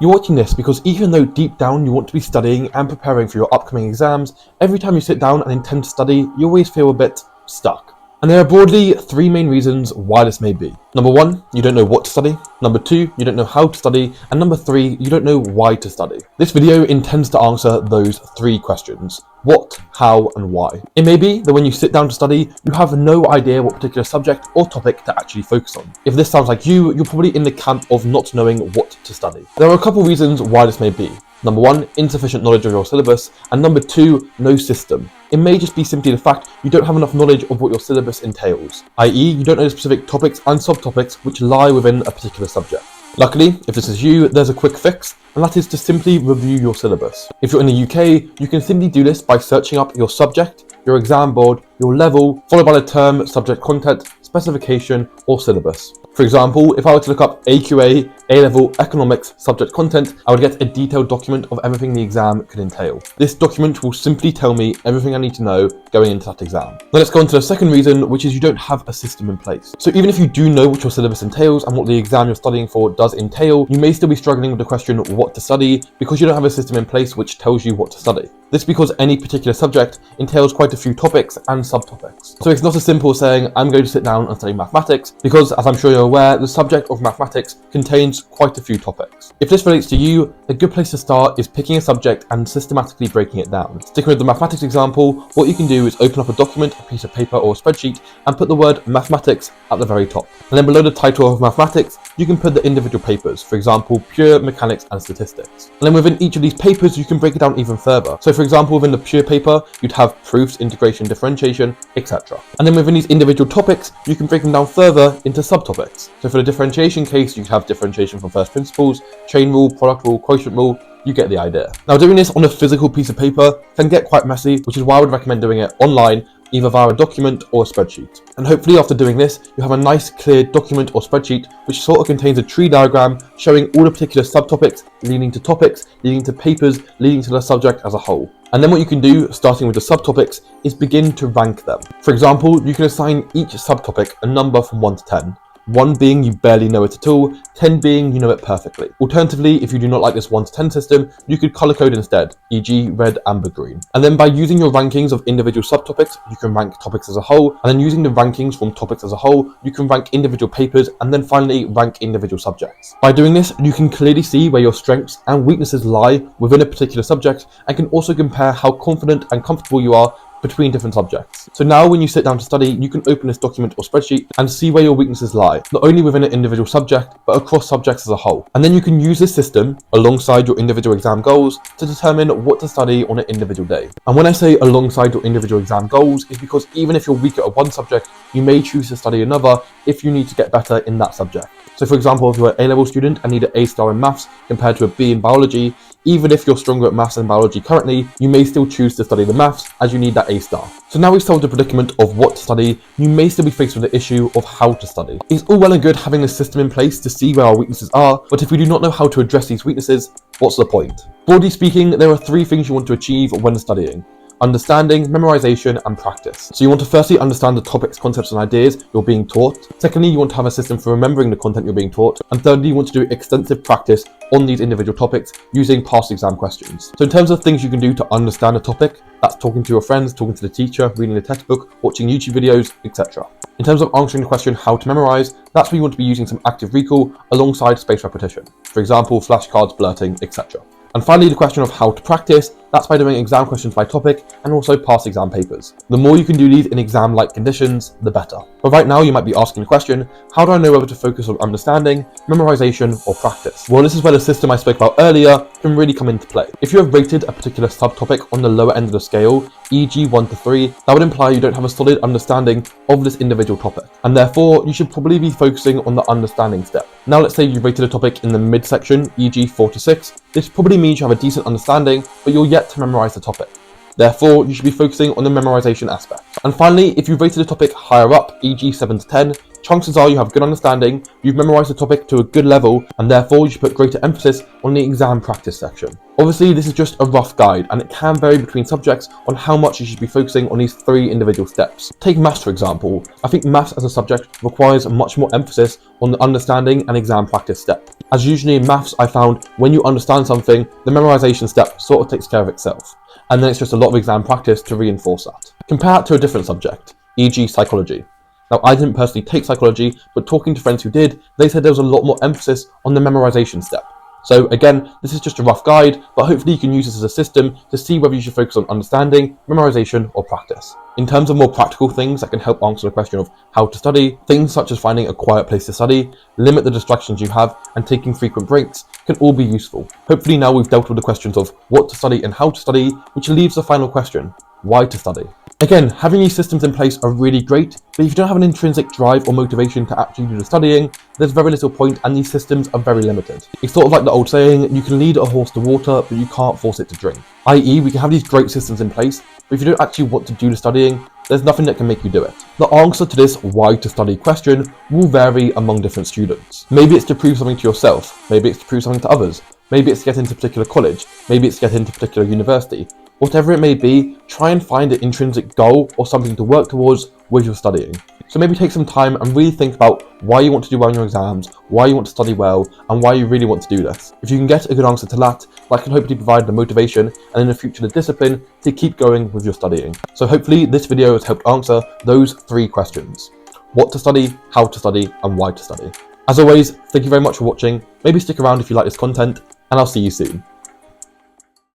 You're watching this because even though deep down you want to be studying and preparing for your upcoming exams, every time you sit down and intend to study, you always feel a bit stuck. And there are broadly three main reasons why this may be. Number one, you don't know what to study. Number two, you don't know how to study. And number three, you don't know why to study. This video intends to answer those three questions. What, how, and why. It may be that when you sit down to study, you have no idea what particular subject or topic to actually focus on. If this sounds like you, you're probably in the camp of not knowing what to study. There are a couple reasons why this may be. Number one, insufficient knowledge of your syllabus, and number two, no system. It may just be simply the fact you don't have enough knowledge of what your syllabus entails, i.e. you don't know the specific topics and subtopics which lie within a particular subject. Luckily, if this is you, there's a quick fix, and that is to simply review your syllabus. If you're in the UK, you can simply do this by searching up your subject, your exam board, your level, followed by the term, subject content, specification, or syllabus. For example, if I were to look up AQA, A-level, economics, subject content, I would get a detailed document of everything the exam could entail. This document will simply tell me everything I need to know going into that exam. Now let's go on to the second reason, which is you don't have a system in place. So even if you do know what your syllabus entails and what the exam you're studying for does entail, you may still be struggling with the question what to study because you don't have a system in place which tells you what to study. This is because any particular subject entails quite a few topics and subtopics. So it's not as simple as saying I'm going to sit down and study mathematics because, as I'm sure you're aware, the subject of mathematics contains quite a few topics. If this relates to you, a good place to start is picking a subject and systematically breaking it down. Sticking with the mathematics example, what you can do is open up a document, a piece of paper or a spreadsheet and put the word mathematics at the very top. And then below the title of mathematics, you can put the individual papers, for example, pure mechanics and statistics. And then within each of these papers, you can break it down even further. So for example, within the pure paper, you'd have proofs, integration, differentiation, etc. And then within these individual topics, you can break them down further into subtopics. So for the differentiation case, you could have differentiation from first principles, chain rule, product rule, quotient rule. You get the idea. Now doing this on a physical piece of paper can get quite messy, which is why I would recommend doing it online, either via a document or a spreadsheet. And hopefully after doing this, you have a nice clear document or spreadsheet which sort of contains a tree diagram showing all the particular subtopics, leading to topics, leading to papers, leading to the subject as a whole. And then what you can do, starting with the subtopics, is begin to rank them. For example, you can assign each subtopic a number from 1 to 10. 1 being you barely know it at all, 10 being you know it perfectly. Alternatively, if you do not like this 1 to 10 system, you could color code instead, e.g. red, amber, green. And then by using your rankings of individual subtopics, you can rank topics as a whole, and then using the rankings from topics as a whole, you can rank individual papers, and then finally rank individual subjects. By doing this, you can clearly see where your strengths and weaknesses lie within a particular subject, and can also compare how confident and comfortable you are between different subjects. So now when you sit down to study, you can open this document or spreadsheet and see where your weaknesses lie, not only within an individual subject, but across subjects as a whole. And then you can use this system alongside your individual exam goals to determine what to study on an individual day. And when I say alongside your individual exam goals, it's because even if you're weaker at one subject, you may choose to study another if you need to get better in that subject. So for example, if you're an A-level student and need an A-star in maths compared to a B in biology, even if you're stronger at maths and biology currently, you may still choose to study the maths as you need that A-star. So now we've solved the predicament of what to study, you may still be faced with the issue of how to study. It's all well and good having this system in place to see where our weaknesses are, but if we do not know how to address these weaknesses, what's the point? Broadly speaking, there are three things you want to achieve when studying: understanding, memorization, and practice. So you want to firstly understand the topics, concepts, and ideas you're being taught. Secondly, you want to have a system for remembering the content you're being taught. And thirdly, you want to do extensive practice on these individual topics using past exam questions. So in terms of things you can do to understand a topic, that's talking to your friends, talking to the teacher, reading the textbook, watching YouTube videos, etc. In terms of answering the question how to memorize, that's where you want to be using some active recall alongside spaced repetition. For example, flashcards, blurting, etc. And finally, the question of how to practice, that's by doing exam questions by topic and also past exam papers. The more you can do these in exam-like conditions, the better. But right now you might be asking the question, how do I know whether to focus on understanding, memorization, or practice? Well, this is where the system I spoke about earlier can really come into play. If you have rated a particular subtopic on the lower end of the scale, e.g. 1 to 3, that would imply you don't have a solid understanding of this individual topic. And therefore, you should probably be focusing on the understanding step. Now let's say you rated a topic in the mid-section, e.g. 4 to 6. This probably means you have a decent understanding, but you're yet to memorize the topic. Therefore, you should be focusing on the memorization aspect. And finally, if you rated a topic higher up, e.g. 7 to 10, chances are you have good understanding, you've memorized the topic to a good level, and therefore you should put greater emphasis on the exam practice section. Obviously, this is just a rough guide, and it can vary between subjects on how much you should be focusing on these 3 individual steps. Take maths for example. I think maths as a subject requires much more emphasis on the understanding and exam practice step. As usually in maths, I found when you understand something, the memorization step sort of takes care of itself, and then it's just a lot of exam practice to reinforce that. Compare that to a different subject, e.g. psychology. Now, I didn't personally take psychology, but talking to friends who did, they said there was a lot more emphasis on the memorization step. So again, this is just a rough guide, but hopefully you can use this as a system to see whether you should focus on understanding, memorization, or practice. In terms of more practical things that can help answer the question of how to study, things such as finding a quiet place to study, limit the distractions you have, and taking frequent breaks can all be useful. Hopefully now we've dealt with the questions of what to study and how to study, which leaves the final question, why to study? Again, having these systems in place are really great, but if you don't have an intrinsic drive or motivation to actually do the studying, there's very little point and these systems are very limited. It's sort of like the old saying, you can lead a horse to water, but you can't force it to drink. I.e., we can have these great systems in place, but if you don't actually want to do the studying, there's nothing that can make you do it. The answer to this why to study question will vary among different students. Maybe it's to prove something to yourself, maybe it's to prove something to others, maybe it's to get into a particular college, maybe it's to get into a particular university. Whatever it may be, try and find an intrinsic goal or something to work towards with your studying. So maybe take some time and really think about why you want to do well in your exams, why you want to study well, and why you really want to do this. If you can get a good answer to that, that can hopefully provide the motivation and in the future the discipline to keep going with your studying. So hopefully this video has helped answer those 3 questions. What to study, how to study, and why to study. As always, thank you very much for watching. Maybe stick around if you like this content, and I'll see you soon.